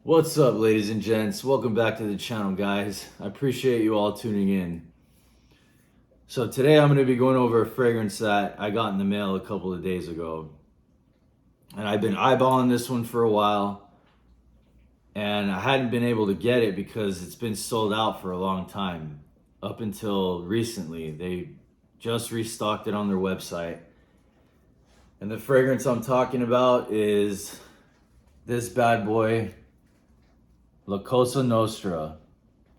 What's up, ladies and gents? Welcome back to the channel, guys. I appreciate you all tuning in. So today I'm going to be going over a fragrance that I got in the mail a couple of days ago. And I've been eyeballing this one for a while. And I hadn't been able to get it because it's been sold out for a long time. Up until recently. They just restocked it on their website. And the fragrance I'm talking about is this bad boy, Cosa Nostra,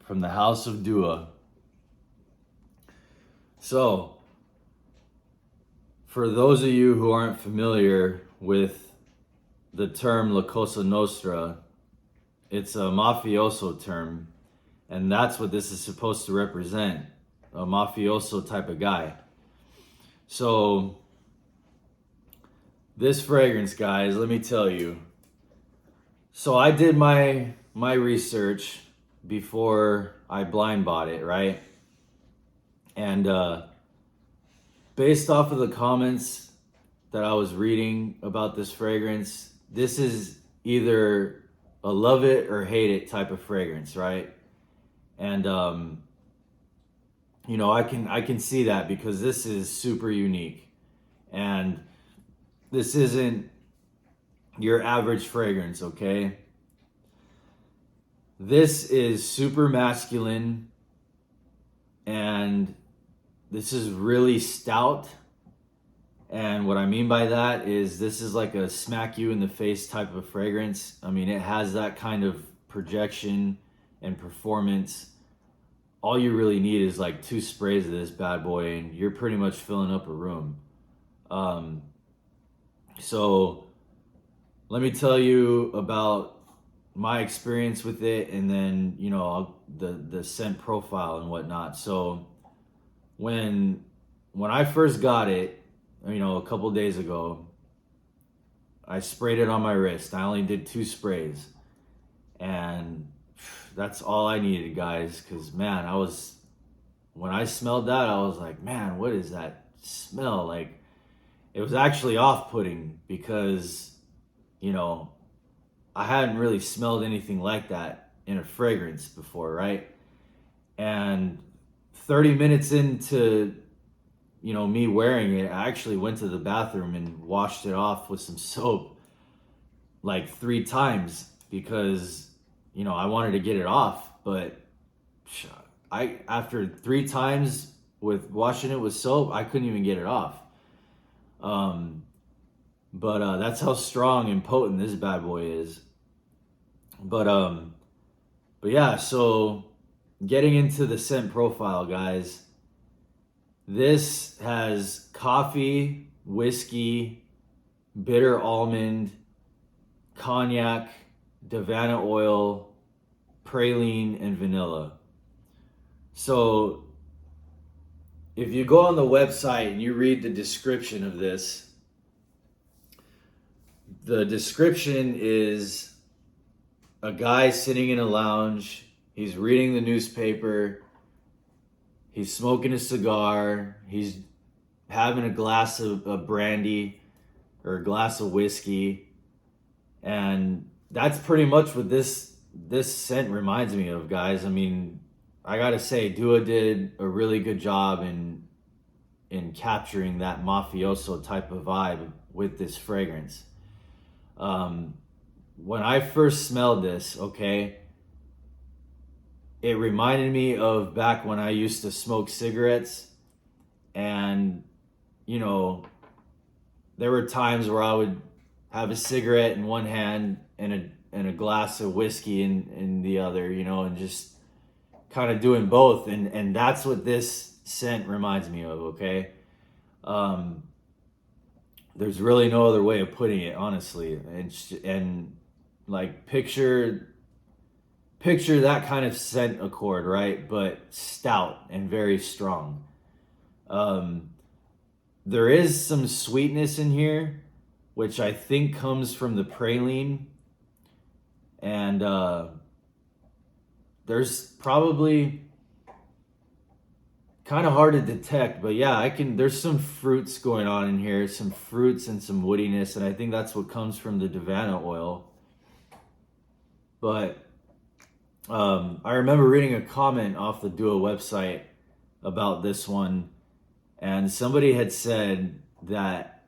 from the House of Dua. So, for those of you who aren't familiar with the term La Cosa Nostra, it's a mafioso term, and that's what this is supposed to represent, a mafioso type of guy. So, this fragrance, guys, let me tell you. So I did my research before I blind bought it, right? And based off of the comments that I was reading about this fragrance, this is either a love it or hate it type of fragrance, right? And I can see that because this is super unique, and this isn't your average fragrance, okay? This is super masculine, and this is really stout. And what I mean by that is this is like a smack you in the face type of fragrance. I mean, it has that kind of projection and performance. All you really need is like 2 sprays of this bad boy and you're pretty much filling up a room. So let me tell you about my experience with it, and then the scent profile and whatnot. So when I first got it, a couple days ago, I sprayed it on my wrist. I only did 2 sprays, and that's all I needed, guys. Because man, when I smelled that, I was like, man, what is that smell? Like, it was actually off-putting because I hadn't really smelled anything like that in a fragrance before, right? And 30 minutes into me wearing it, I actually went to the bathroom and washed it off with some soap like 3 times because I wanted to get it off. But after 3 times with washing it with soap, I couldn't even get it off. But that's how strong and potent this bad boy is. But yeah, so getting into the scent profile, guys, this has coffee, whiskey, bitter almond, cognac, Davana oil, praline, and vanilla. So if you go on the website and you read the description of this, the description is a guy sitting in a lounge. He's reading the newspaper. He's smoking a cigar. He's having a glass of brandy or a glass of whiskey. And that's pretty much what this scent reminds me of, guys. I mean, I gotta say, Dua did a really good job in capturing that mafioso type of vibe with this fragrance. When I first smelled this, okay, it reminded me of back when I used to smoke cigarettes, and there were times where I would have a cigarette in one hand and a glass of whiskey in the other, and just kind of doing both, and that's what this scent reminds me of, okay? There's really no other way of putting it, honestly. And like picture that kind of scent accord, right? But stout and very strong. There is some sweetness in here, which I think comes from the praline. And there's probably kind of hard to detect, but yeah, there's some fruits going on in here, some fruits and some woodiness, and I think that's what comes from the Davana oil. But I remember reading a comment off the Duo website about this one, and somebody had said that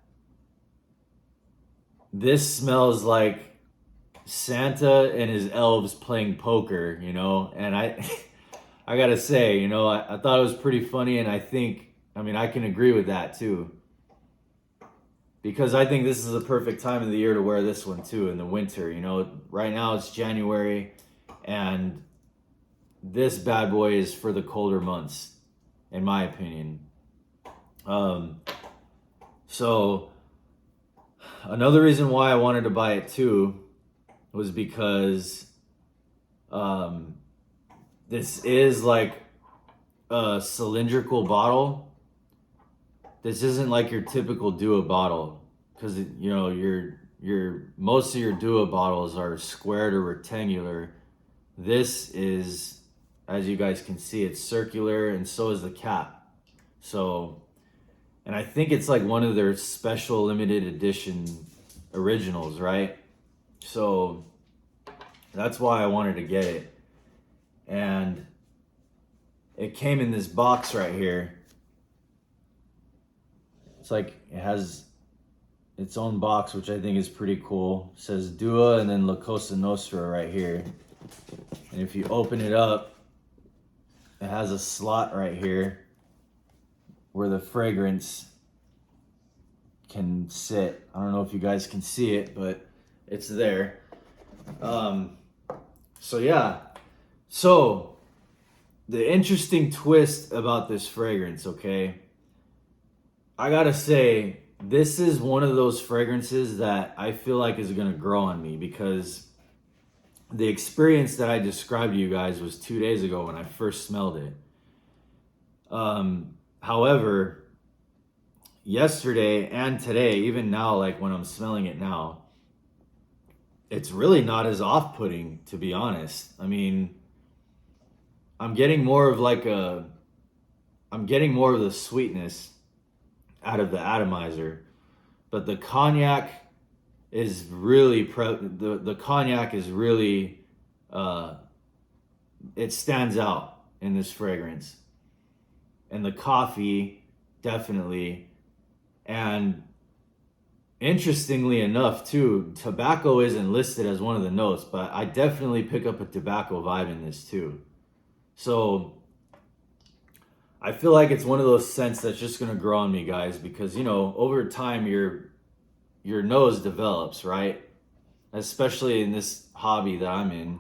this smells like Santa and his elves playing poker, you know? And I I gotta say, you know, I thought it was pretty funny, and I mean, I can agree with that too. Because I think this is the perfect time of the year to wear this one too, in the winter. You know, right now it's January, and this bad boy is for the colder months, in my opinion. Um, so another reason why I wanted to buy it too was because um, this is like a cylindrical bottle. This isn't like your typical Dua bottle, because you know your most of your Dua bottles are squared or rectangular. This is, as you guys can see, it's circular, and so is the cap. So, and I think it's like one of their special limited edition originals, right? So that's why I wanted to get it. And it came in this box right here. It's like it has its own box, which I think is pretty cool. It says Dua and then La Cosa Nostra right here. And if you open it up, it has a slot right here where the fragrance can sit. I don't know if you guys can see it, but it's there. So yeah. So the interesting twist about this fragrance, okay? I gotta say, this is one of those fragrances that I feel like is gonna grow on me, because the experience that I described to you guys was 2 days ago when I first smelled it. However, yesterday and today, even now, like when I'm smelling it now, it's really not as off-putting, to be honest. I mean, I'm getting more of the sweetness out of the atomizer, but the cognac is really the cognac is really it stands out in this fragrance, and the coffee definitely. And interestingly enough too, tobacco isn't listed as one of the notes, but I definitely pick up a tobacco vibe in this too. So I feel like it's one of those scents that's just gonna grow on me, guys, because you know, over time your nose develops, right? Especially in this hobby that I'm in,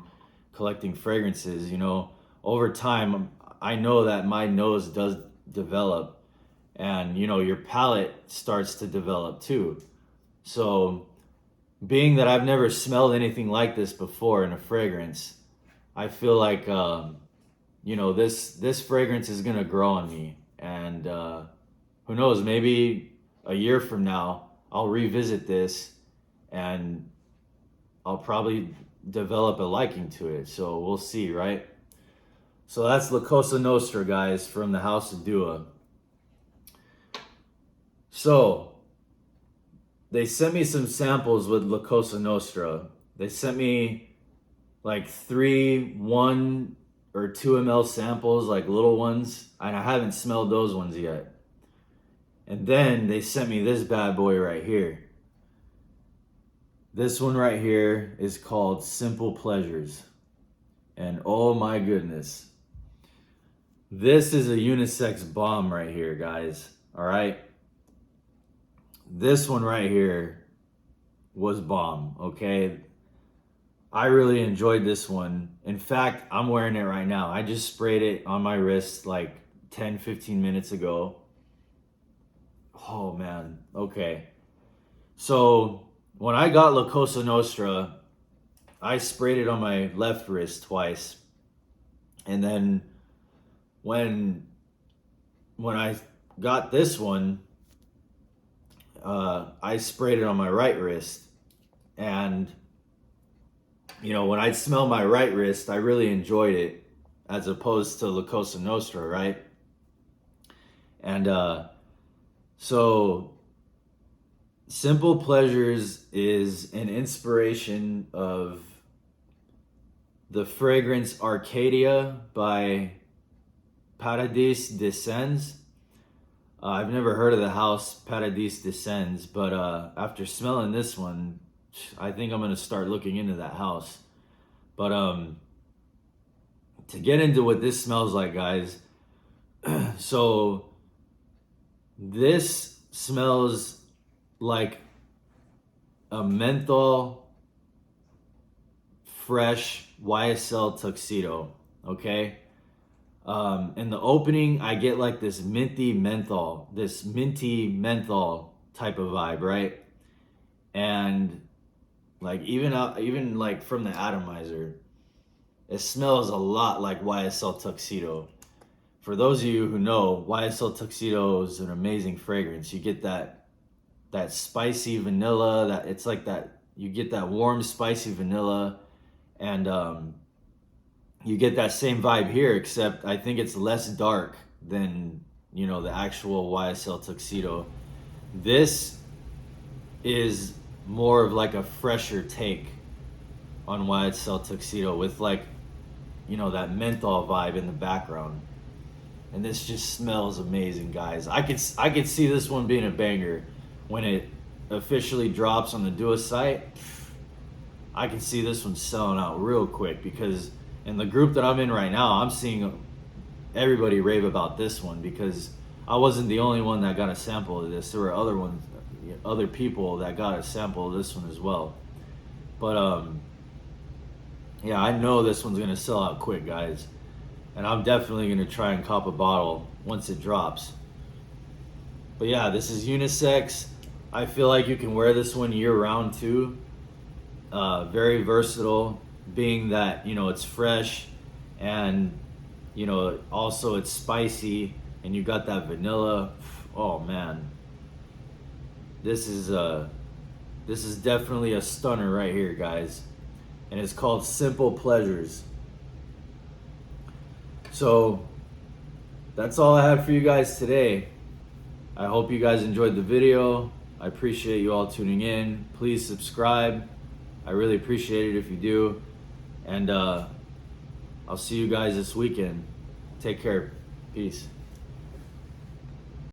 collecting fragrances, you know, over time I know that my nose does develop, and you know, your palate starts to develop too. So, being that I've never smelled anything like this before in a fragrance, I feel like you know, this fragrance is gonna grow on me, and who knows? Maybe a year from now, I'll revisit this, and I'll probably develop a liking to it. So we'll see, right? So that's La Cosa Nostra, guys, from the House of Dua. So they sent me some samples with La Cosa Nostra. They sent me like 1 or 2 ml samples, like little ones, and I haven't smelled those ones yet. And then they sent me this bad boy right here. This one right here is called Simple Pleasures. And oh my goodness, this is a unisex bomb right here, guys. All right. This one right here was bomb, okay? I really enjoyed this one. In fact, I'm wearing it right now. I just sprayed it on my wrist like 10-15 minutes ago. Oh man, okay. So when I got La Cosa Nostra, I sprayed it on my left wrist twice. And then when I got this one, I sprayed it on my right wrist. And you know, when I smell my right wrist, I really enjoyed it, as opposed to La Cosa Nostra, right? And so Simple Pleasures is an inspiration of the fragrance Arcadia by Paradis Descends. I've never heard of the house Paradis Descends, but after smelling this one, I think I'm gonna start looking into that house. But to get into what this smells like, guys, so this smells like a menthol fresh YSL tuxedo, okay? In the opening, I get like this minty menthol type of vibe, right? And like even like from the atomizer, it smells a lot like YSL tuxedo. For those of you who know, YSL tuxedo is an amazing fragrance. You get that spicy vanilla, that it's like that you get that warm spicy vanilla, and you get that same vibe here, except I think it's less dark than, you know, the actual YSL tuxedo. This is more of like a fresher take on YSL tuxedo with, like, you know, that menthol vibe in the background. And this just smells amazing, guys. I could see this one being a banger when it officially drops on the Dua site. I can see this one selling out real quick, because in the group that I'm in right now, I'm seeing everybody rave about this one, because I wasn't the only one that got a sample of this. There were other people that got a sample of this one as well. But yeah, I know this one's gonna sell out quick, guys, and I'm definitely gonna try and cop a bottle once it drops. But yeah, this is unisex. I feel like you can wear this one year round too. Very versatile, being that, you know, it's fresh, and, you know, also it's spicy, and you got that vanilla. Oh man, this is definitely a stunner right here, guys, and it's called Simple Pleasures. So that's all I have for you guys today. I hope you guys enjoyed the video. I appreciate you all tuning in. Please subscribe. I really appreciate it if you do. And I'll see you guys this weekend. Take care. Peace.